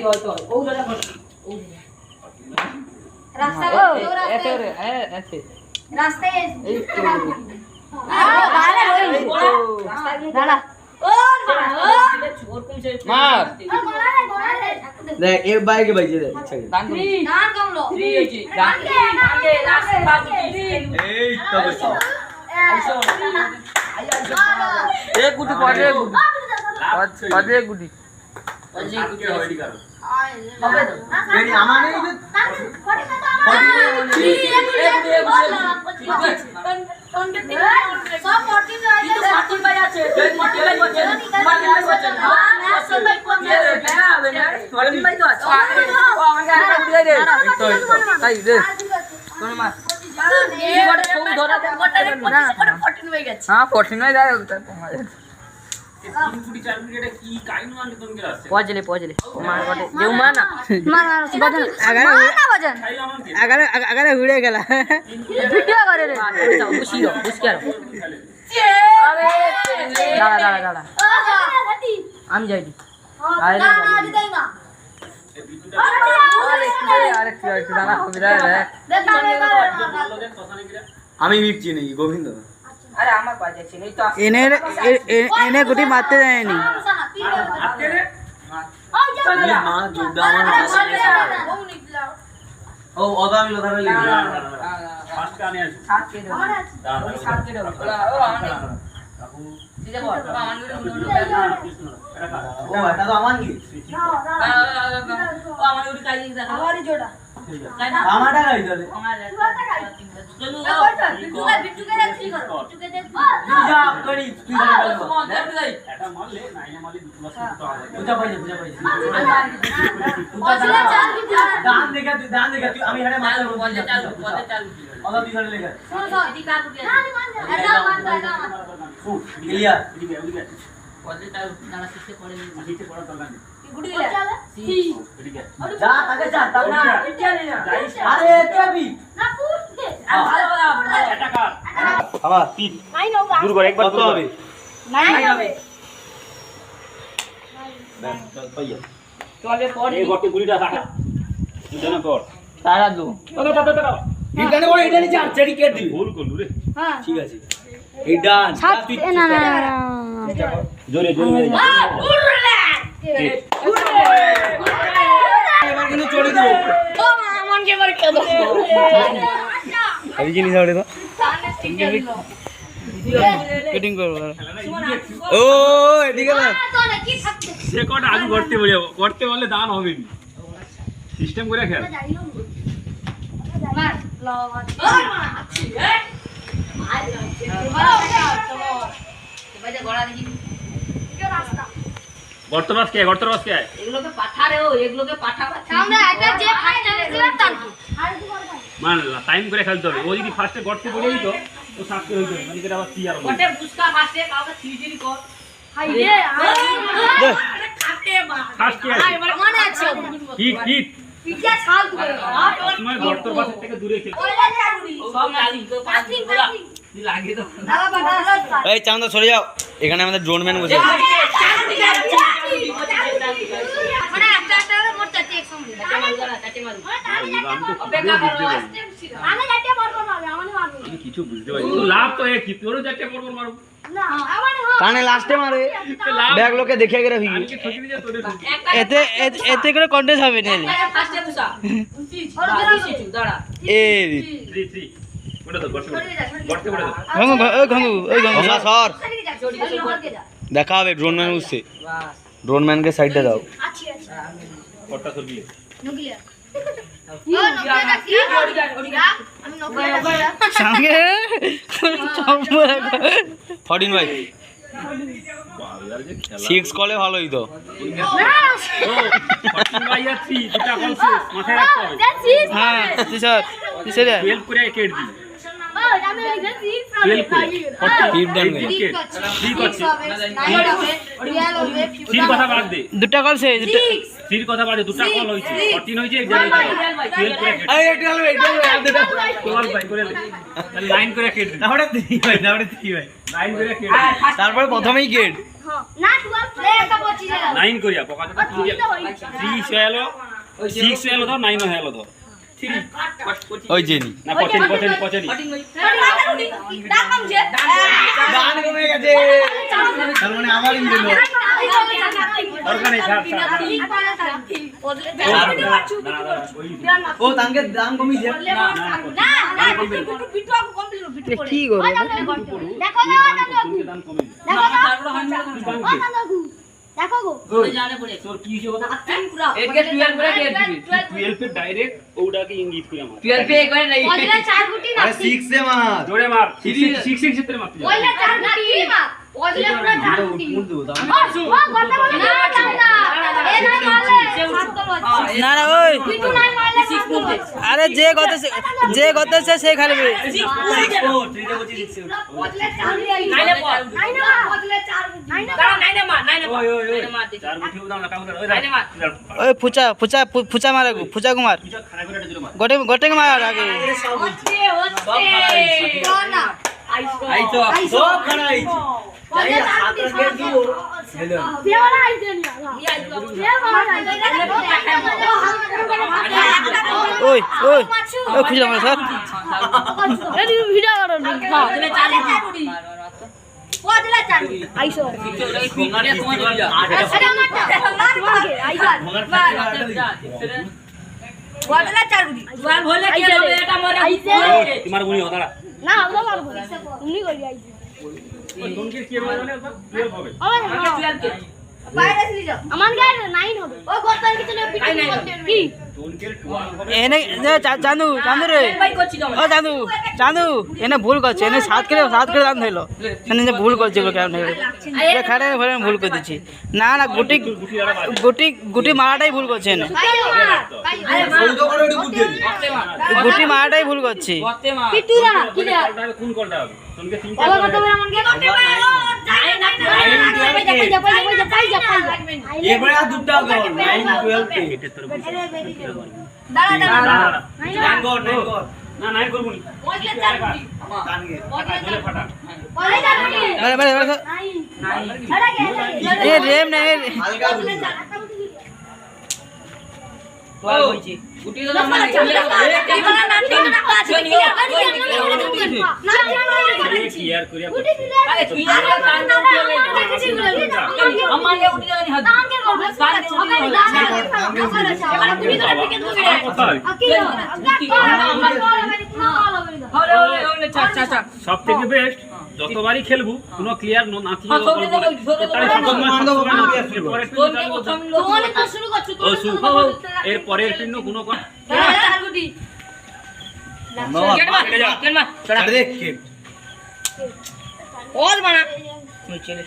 ছোট ভাইয়েরা মারবে দেখ এক বাইকে বাইছে দেখ এই তো एक गुटी पड़े पड़े गुटी मेरी आमाने हाँ 14 जाए पहुंचले पहुंचले मार गटे देउ मार ना मार वजन वजन अगर उड़े गेला वीडियो करे रे खुशी हो उसके अरे दादा दादा दादा हम जाइदी अरे ना दिदै ना अरे क्यों दादा कबिरा रे আমি বিপছি নাকি গোবিন্দ अरे আমার বাজে ছিল এই তো এনে গুটি মারতে যায়নি মা জুডা আমার ও ওদামি লদারে লিখি ফার্স্ট কানে আছে 7 কে দাও 7 কে দাও ও আমানি দিদা বল আমানি ও এটা তো আমানি ও আমানি উড়ি কাই দিদা আমারই জোড়া আমারটা গাই চলে আমারটা গাই চলু বিট্টুকে বিট্টুকে কি করো বিট্টুকে দেখ যা করি তুই যাই এটা মারলে নাইনা মারলে 2 লাখ টাকা হবে পূজা পাইছে পছলা চাল কি দান দেখা তুই আমি হেডে মারতে পছলা চাল ওদা তুই হেডে লেখা শোন শোন এটি কার উঠে এটা মান ক্লিয়ার পছলা চাল দানা শিখতে পড়ে শিখতে পড়া দরকার নেই गुडी ले सी जा आगे जा तब ना इट्या ले ना अरे इट्या भी ना पूछ दे भालो वाला এটা কার আমার 3 9 होगा दूर कर एक बार तो হবে 9 হবে चल भैया चले पड़ এই গটে গুলিটা রাখা দুজনে কর তারা দু দাদা এখানে ওই এটা নিচে আরচেরি কেট দিবি ভুল করলু রে হ্যাঁ ঠিক আছে এই ডান তুই না না জোরে জোরে মেরে উড়লে এবার কিন্তু চলে দেব ও মন কে করে কেন এই জিনিস আড়ে তো কটিং করব ও এদিকে না সে কোড আগে করতে বলে দান হবে না সিস্টেম করে খেল মার লো আচ্ছা মার ভাই গড়া দেখি কি রাস্তা গর্তবাস কে এগুলোকে পাঠা রে ও এগুলোকে পাঠা আমরা এটা যে ফার্স্ট হয়েছিল তার কি আর কি করব মান টাইম করে খেলতে হবে ও যদি ফার্স্টে গর্তে পড়ে দিত তো সাথে হইতো মানে এটা আবার কি আর হবে গটে বুসকা ফার্স্টে কাউকে থ্রি কর হাই রে আরে খাতে বা ফার্স্ট কে মনে আছে হিট পিটিয়া ছাল করে তোমার গর্তবাস থেকে দূরে খেল ওইলা চাগুড়ি সব নালি তো পাঁচটি লাগে তো দাদা বাটা এই চান্দা সরে যাও এখানে আমাদের ড্রোন ম্যান বসে মানে একটা মোট চারটি একসঙ্গে কাটে মারু অপেক্ষা করো আমি চারটি মারবো না আমি মারবো আমি কিছু বুঝতে পারি তো লাভ তো একই তোরও যাচ্ছে পরপর মারো না আমার কানে লাস্টে মারে ব্যাগ লোকে দেখে গেলে ভিড় আমি ঠকি দিয়ে তোরে এতে করে কন্টেস্ট হবে না ফার্স্টে বুসা দাঁড়া এই 3 ওটা তো গর্তে পড়ে দাও ঘঙ্গু সর দেখা হবে ড্রোন ম্যান উঠছে বাস ড্রোন ম্যানকে সাইডে দাও আচ্ছা আচ্ছা কটটা সরবি নুকিলিয়া ও নকিলিয়া কি আমি নকিলিয়া সঙ্গে 14 ভাই 6 কলে ভালো হইতো ভাই আছি দুটা কল শেষ মাথায় রাখতে হবে দ্যাটস ইট হ্যাঁ স্যার হেল্প করে কেট দি সির কথা বাদ দে, দুটা কল সে সির কথা বাদ দে, দুটা কল হইছে 14 হইছে এক জায়গায় 12 করে কেটে এই এটা হলো কল বাই করে লাইন করে কেটে দে, আমরা দেখি ভাই লাইন করে কেটে তারপরে প্রথমেই গেট না 12 লে একটা বচি যা লাইন করিয়া পকাতে 3 হলো 6 হলো ধর 9 হলো ধর ওই জেনি না পচেনি দাম কম যে দান কমে গেছে তার মানে আমারই দিল দরকার নেই ছাড় ও তাঙ্কে দাম কমি যে কি করবো দেখো দাম কমে দেখো গো তোর কি হইছে কথা এদিকে 12 করে দিয়ে দিবি 12 এ ডাইরেক্ট ওটাকে ইঙ্গিত করে মার 12 पे করে নাই ওইলা 4 গুটি না আরে 6 এ মার জোরে মার 6 ক্ষেত্রে মারতে যাবে ওইলা 4 গুটি না ওইলা পুরো 4 গুটি মুন দেব দাম ও কথা বল না এ না মারলে না না ওই পিটু নাই মারলে 6 গুটি আরে যে গতেছে সে খেলবে 6 4 3 তে বলছি 6 ওইলা 4 গুটি নাই না ওইলা 4 গুটি নাই না ওই 4 গুটি দাও না কাউন্টার ওই রাখ ওই ফুচা মারে ফুচা কুমার তুই খানা করে দিলো মার গোটে মার আগে না আইতো সব খানা আইছি যাই হাত রেখে দিও হেলো দেওয়ালা আইছে না ওই খুঁজলাম না স্যার এই ভিডিও করো ওইলা 4 গুটি আইছো আরে আমারটা আইছো ওইলা 4 গুটি জোয়ান বলে কি হবে এটা মরে আইছে তোমার গুনি হতারা না ওটা মারবো উনি করি আইছে তোনকে কি মানে 12 হবে বাইরে চলে যাও আমার গায়ে 9 হবে ও গর্তার কিছু না পিটু করতে কি তোনকে 12 হবে এনে চান্দু রে ভাই করছি তো ও চান্দু এনে ভুল করছে এনে 7 করে দাম ধইলো এনে যে ভুল করছে বলে কেন এটা খাড়ে ভরে ভুল করে দিচ্ছি না গুটি মারাটাই ভুল করছে এনে বলতো করে ওটি বুঝে গুটি মারাটাই ভুল করছে করতে মা পিটু না কি রে কোন কলটা হবে তোনকে 3 ওলা কত বড় মন কে করতে পারে পাই যা এবারে আর দুটো গল 9 12 তে এটা তোর দাঁড়া নাইন গল না নাই করব নি ওইলা 4 গুটি টানগে জোরে ফাটা ওইলা 4 গুটি বারে এ রেম না হালকা বুঝি তোর হইছে গুটি তো মানে চলে ক্লিয়ার করিয়া আরে তুই আর কান দাও আমারে উঠি জানি হাত সব থেকে বেস্ট যতবারই খেলবো কোনো ক্লিয়ার না কি এর পরের পিন্ন কোনো ছাড় দে কে और बना चले